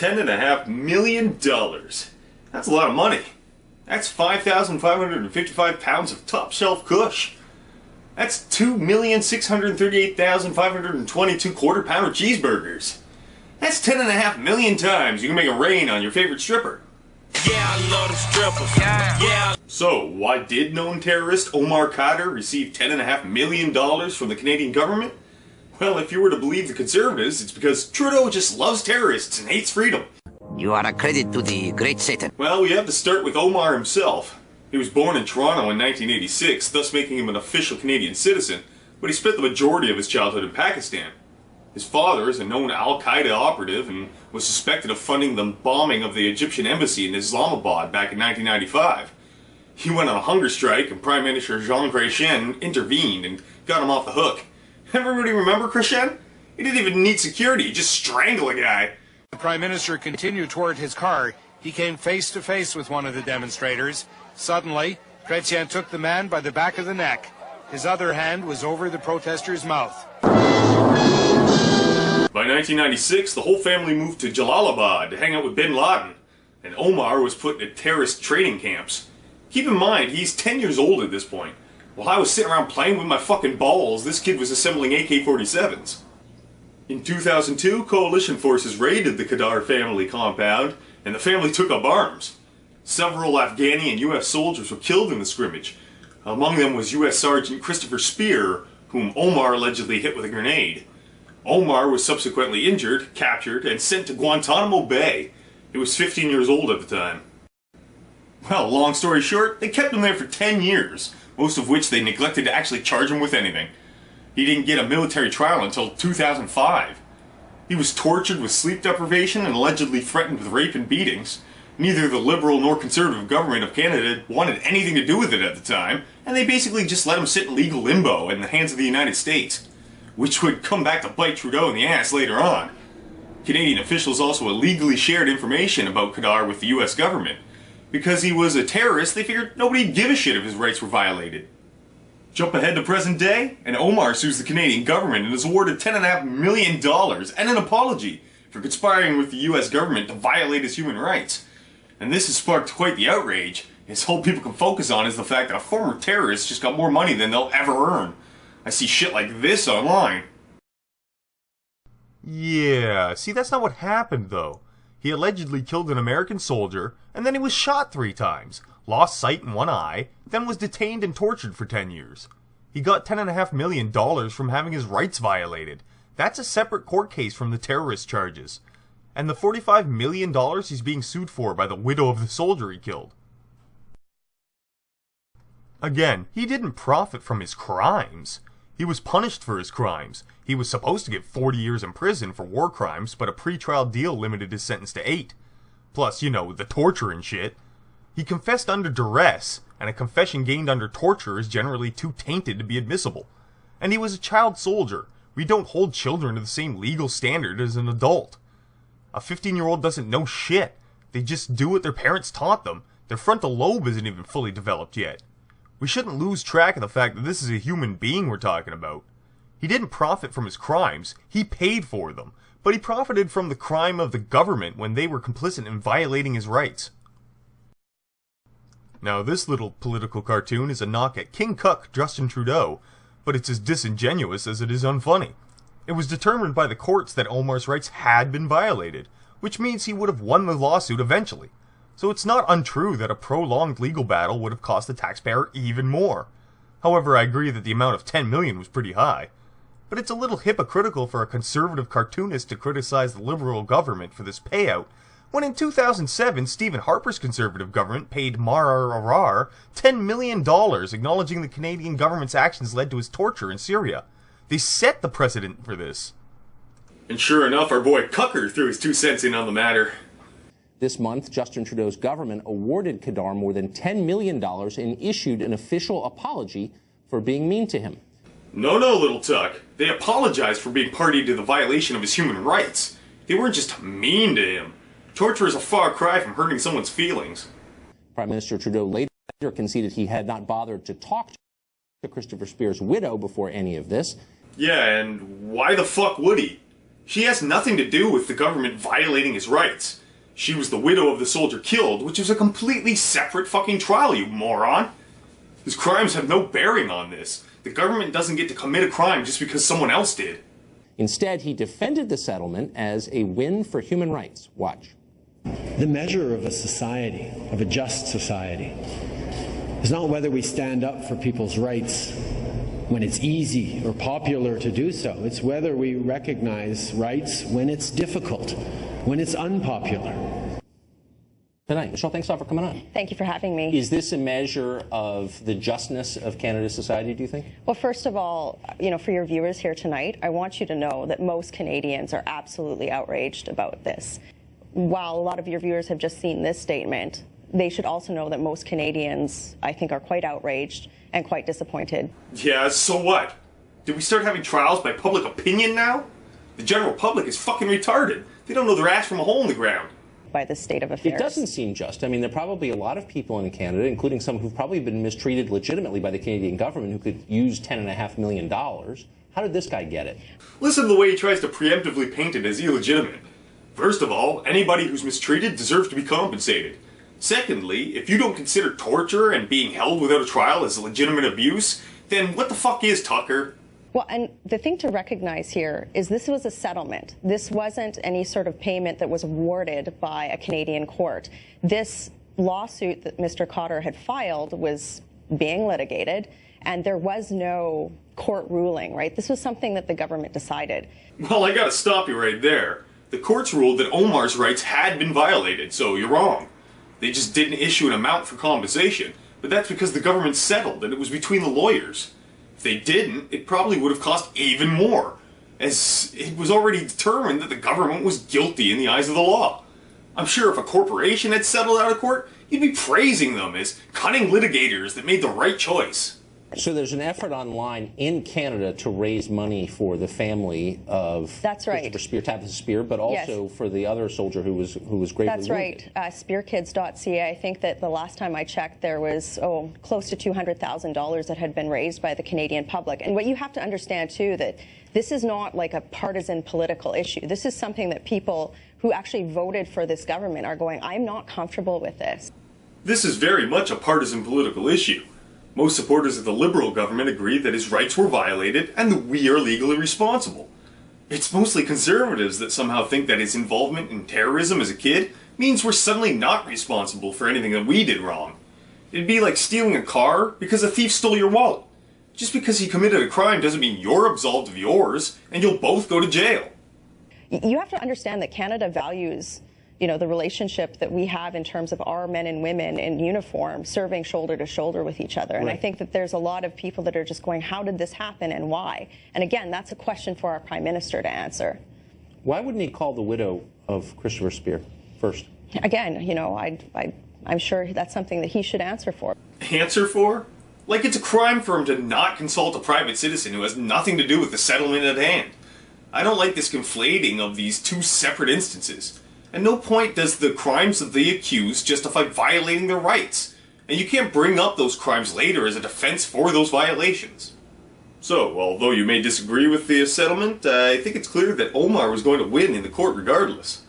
$10.5 million. That's a lot of money. That's 5,555 pounds of top-shelf kush. That's 2,638,522 quarter-pounder cheeseburgers. That's 10.5 million times you can make it rain on your favorite stripper. Yeah, I love the strippers. Yeah. So, why did known terrorist Omar Khadr receive $10.5 million from the Canadian government? Well, if you were to believe the Conservatives, it's because Trudeau just loves terrorists and hates freedom. You are a credit to the great Satan. Well, we have to start with Omar himself. He was born in Toronto in 1986, thus making him an official Canadian citizen, but he spent the majority of his childhood in Pakistan. His father is a known Al-Qaeda operative and was suspected of funding the bombing of the Egyptian embassy in Islamabad back in 1995. He went on a hunger strike and Prime Minister Jean Chrétien intervened and got him off the hook. Everybody remember Chrétien? He didn't even need security, he just strangled a guy. The Prime Minister continued toward his car. He came face to face with one of the demonstrators. Suddenly, Chrétien took the man by the back of the neck. His other hand was over the protester's mouth. By 1996, the whole family moved to Jalalabad to hang out with bin Laden, and Omar was put in terrorist training camps. Keep in mind, he's 10 years old at this point. While I was sitting around playing with my fucking balls, this kid was assembling AK-47s. In 2002, coalition forces raided the Khadr family compound, and the family took up arms. Several Afghani and US soldiers were killed in the scrimmage. Among them was US Sergeant Christopher Spear, whom Omar allegedly hit with a grenade. Omar was subsequently injured, captured, and sent to Guantanamo Bay. He was 15 years old at the time. Well, long story short, they kept him there for 10 years, most of which they neglected to actually charge him with anything. He didn't get a military trial until 2005. He was tortured with sleep deprivation and allegedly threatened with rape and beatings. Neither the Liberal nor Conservative government of Canada wanted anything to do with it at the time, and they basically just let him sit in legal limbo in the hands of the United States, which would come back to bite Trudeau in the ass later on. Canadian officials also illegally shared information about Khadr with the US government. Because he was a terrorist, they figured nobody'd give a shit if his rights were violated. Jump ahead to present day, and Omar sues the Canadian government and is awarded $10.5 million and an apology for conspiring with the US government to violate his human rights. And this has sparked quite the outrage, as all people can focus on is the fact that a former terrorist just got more money than they'll ever earn. I see shit like this online. Yeah, see, that's not what happened, though. He allegedly killed an American soldier, and then he was shot 3 times, lost sight in one eye, then was detained and tortured for 10 years. He got $10.5 million from having his rights violated. That's a separate court case from the terrorist charges. And the $45 million he's being sued for by the widow of the soldier he killed. Again, he didn't profit from his crimes. He was punished for his crimes. He was supposed to get 40 years in prison for war crimes, but a pre-trial deal limited his sentence to 8. Plus, you know, the torture and shit. He confessed under duress, and a confession gained under torture is generally too tainted to be admissible. And he was a child soldier. We don't hold children to the same legal standard as an adult. A 15-year-old doesn't know shit. They just do what their parents taught them. Their frontal lobe isn't even fully developed yet. We shouldn't lose track of the fact that this is a human being we're talking about. He didn't profit from his crimes, he paid for them, but he profited from the crime of the government when they were complicit in violating his rights. Now this little political cartoon is a knock at King Cuck Justin Trudeau, but it's as disingenuous as it is unfunny. It was determined by the courts that Omar's rights had been violated, which means he would have won the lawsuit eventually. So it's not untrue that a prolonged legal battle would have cost the taxpayer even more. However, I agree that the amount of $10 million was pretty high. But it's a little hypocritical for a conservative cartoonist to criticize the Liberal government for this payout, when in 2007 Stephen Harper's conservative government paid Mar $10 million acknowledging the Canadian government's actions led to his torture in Syria. They set the precedent for this. And sure enough, our boy Cucker threw his 2 cents in on the matter. This month, Justin Trudeau's government awarded Khadr more than $10 million and issued an official apology for being mean to him. No, little Tuck. They apologized for being party to the violation of his human rights. They weren't just mean to him. Torture is a far cry from hurting someone's feelings. Prime Minister Trudeau later conceded he had not bothered to talk to Christopher Spear's widow before any of this. Yeah, and why the fuck would he? She has nothing to do with the government violating his rights. She was the widow of the soldier killed, which is a completely separate fucking trial, you moron. His crimes have no bearing on this. The government doesn't get to commit a crime just because someone else did. Instead, he defended the settlement as a win for human rights. Watch. The measure of a society, of a just society, is not whether we stand up for people's rights when it's easy or popular to do so. It's whether we recognize rights when it's difficult, when it's unpopular. Good night. Michelle, thanks a lot for coming on. Thank you for having me. Is this a measure of the justness of Canada's society, do you think? Well, first of all, for your viewers here tonight, I want you to know that most Canadians are absolutely outraged about this. While a lot of your viewers have just seen this statement, they should also know that most Canadians, I think, are quite outraged and quite disappointed. Yeah, so what? Did we start having trials by public opinion now? The general public is fucking retarded. They don't know their ass from a hole in the ground. By this state of affairs. It doesn't seem just. I mean, there are probably a lot of people in Canada, including some who've probably been mistreated legitimately by the Canadian government, who could use $10.5 million. How did this guy get it? Listen to the way he tries to preemptively paint it as illegitimate. First of all, anybody who's mistreated deserves to be compensated. Secondly, if you don't consider torture and being held without a trial as legitimate abuse, then what the fuck is Tucker? Well, and the thing to recognize here is this was a settlement. This wasn't any sort of payment that was awarded by a Canadian court. This lawsuit that Mr. Khadr had filed was being litigated, and there was no court ruling, right? This was something that the government decided. Well, I gotta stop you right there. The courts ruled that Omar's rights had been violated, so you're wrong. They just didn't issue an amount for compensation, but that's because the government settled and it was between the lawyers. If they didn't, it probably would have cost even more, as it was already determined that the government was guilty in the eyes of the law. I'm sure if a corporation had settled out of court, you'd be praising them as cunning litigators that made the right choice. So there's an effort online in Canada to raise money for the family of Christopher Spear, Tabitha Spear, but also for the other soldier who was gravely That's wounded. right. Spearkids.ca. I think that the last time I checked, there was close to $200,000 that had been raised by the Canadian public. And what you have to understand too, that this is not like a partisan political issue. This is something that people who actually voted for this government are going, I'm not comfortable with this. This is very much a partisan political issue. Most supporters of the Liberal government agree that his rights were violated and that we are legally responsible. It's mostly conservatives that somehow think that his involvement in terrorism as a kid means we're suddenly not responsible for anything that we did wrong. It'd be like stealing a car because a thief stole your wallet. Just because he committed a crime doesn't mean you're absolved of yours, and you'll both go to jail. You have to understand that Canada values the relationship that we have in terms of our men and women in uniform serving shoulder to shoulder with each other. And I think that there's a lot of people that are just going, how did this happen and why? And again, that's a question for our Prime Minister to answer. Why wouldn't he call the widow of Christopher Spear first? Again, I'm sure that's something that he should answer for. Answer for? Like it's a crime for him to not consult a private citizen who has nothing to do with the settlement at hand. I don't like this conflating of these two separate instances. At no point does the crimes of the accused justify violating their rights, and you can't bring up those crimes later as a defense for those violations. So, although you may disagree with the settlement, I think it's clear that Omar was going to win in the court regardless.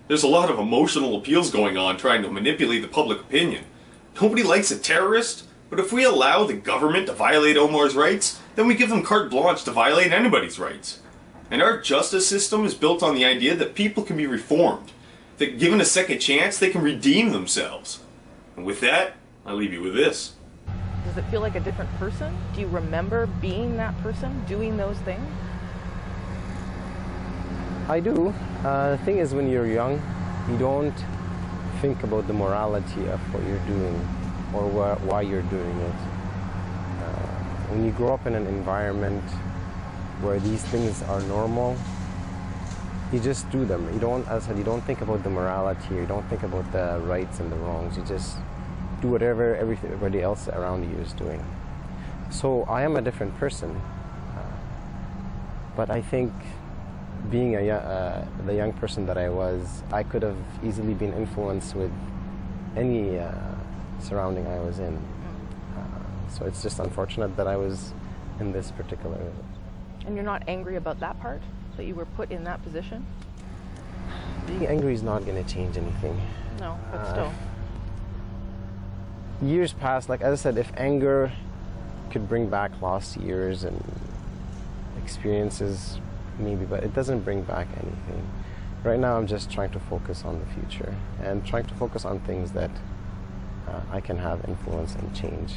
There's a lot of emotional appeals going on trying to manipulate the public opinion. Nobody likes a terrorist, but if we allow the government to violate Omar's rights, then we give them carte blanche to violate anybody's rights. And our justice system is built on the idea that people can be reformed, that given a second chance, they can redeem themselves. And with that, I leave you with this. Does it feel like a different person? Do you remember being that person, doing those things? I do. The thing is, when you're young, you don't think about the morality of what you're doing or why you're doing it. When you grow up in an environment where these things are normal, you just do them. You don't, as I said, you don't think about the morality, you don't think about the rights and the wrongs. You just do whatever everybody else around you is doing. So I am a different person, but I think being the young person that I was, I could have easily been influenced with any surrounding I was in. So it's just unfortunate that I was in this particular. And you're not angry about that part? that you were put in that position? Being angry is not going to change anything. No, but still. Years past, like as I said, if anger could bring back lost years and experiences, maybe, but it doesn't bring back anything. Right now, I'm just trying to focus on the future and trying to focus on things that I can have influence and change.